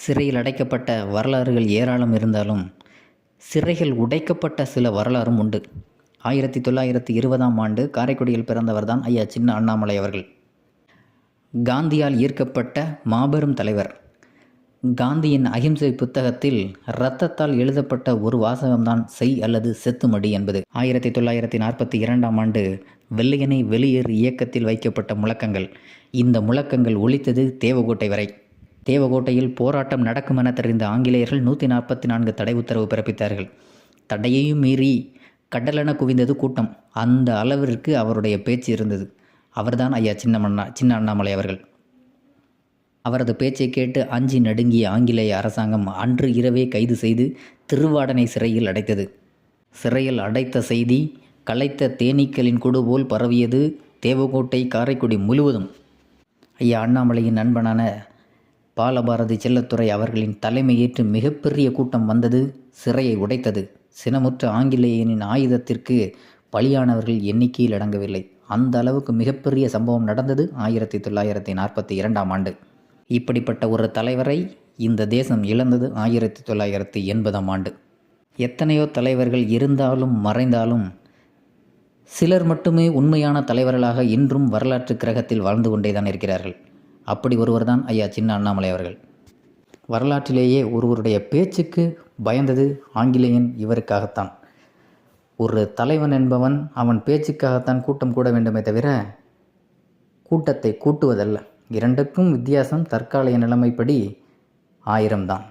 சிறையில் அடைக்கப்பட்ட வரலாறுகள் ஏராளம் இருந்தாலும் சிறைகள் உடைக்கப்பட்ட சில வரலாறும் உண்டு. 1920ஆம் ஆண்டு காரைக்குடியில் பிறந்தவர்தான் ஐயா சின்ன அண்ணாமலை அவர்கள். காந்தியால் ஈர்க்கப்பட்ட மாபெரும் தலைவர். காந்தியின் அகிம்சை புத்தகத்தில் இரத்தத்தால் எழுதப்பட்ட ஒரு வாசகம்தான் செய் அல்லது செத்துமடி என்பது. 1942ஆம் ஆண்டு வெள்ளையனை வெளியேறு இயக்கத்தில் வைக்கப்பட்ட முழக்கங்கள். இந்த முழக்கங்கள் ஒலித்தது தேவகோட்டை வரை. தேவகோட்டையில் போராட்டம் நடக்கும் என தெரிந்த ஆங்கிலேயர்கள் 144 தடை உத்தரவு பிறப்பித்தார்கள். தடையையும் மீறி கடலென குவிந்தது கூட்டம். அந்த அளவிற்கு அவருடைய பேச்சு இருந்தது. அவர்தான் ஐயா சின்ன அண்ணாமலை அவர்கள். அவரது பேச்சை கேட்டு அஞ்சி நடுங்கிய ஆங்கிலேய அரசாங்கம் அன்று இரவே கைது செய்து திருவாடனை சிறையில் அடைத்தது. சிறையில் அடைத்த செய்தி களைத்த தேனீக்களின் குடு போல் பரவியது தேவகோட்டை காரைக்குடி முழுவதும். ஐயா அண்ணாமலையின் நண்பனான பாலபாரதி செல்லத்துறை அவர்களின் தலைமையேற்று மிகப்பெரிய கூட்டம் வந்தது. சிறையை உடைத்தது. சினமுற்ற ஆங்கிலேயனின் ஆயுதத்திற்கு பலியானவர்கள் எண்ணிக்கையில் அடங்கவில்லை. அந்த அளவுக்கு மிகப்பெரிய சம்பவம் நடந்தது 1942ஆம் ஆண்டு. இப்படிப்பட்ட ஒரு தலைவரை இந்த தேசம் இழந்தது 1980ஆம் ஆண்டு. எத்தனையோ தலைவர்கள் இருந்தாலும் மறைந்தாலும் சிலர் மட்டுமே உண்மையான தலைவர்களாக இன்றும் வரலாற்று கிரகத்தில் வாழ்ந்து கொண்டே தான் இருக்கிறார்கள். அப்படி ஒருவர் தான் ஐயா சின்ன அண்ணாமலை அவர்கள். வரலாற்றிலேயே ஒருவருடைய பேச்சுக்கு பயந்தது ஆங்கிலேயன் இவருக்காகத்தான். ஒரு தலைவன் என்பவன் அவன் பேச்சுக்காகத்தான் கூட்டம் கூட வேண்டுமே தவிர கூட்டத்தை கூட்டுவதல்ல. இரண்டுக்கும் வித்தியாசம் தற்காலிக நிலைமைப்படி 1000 தான்.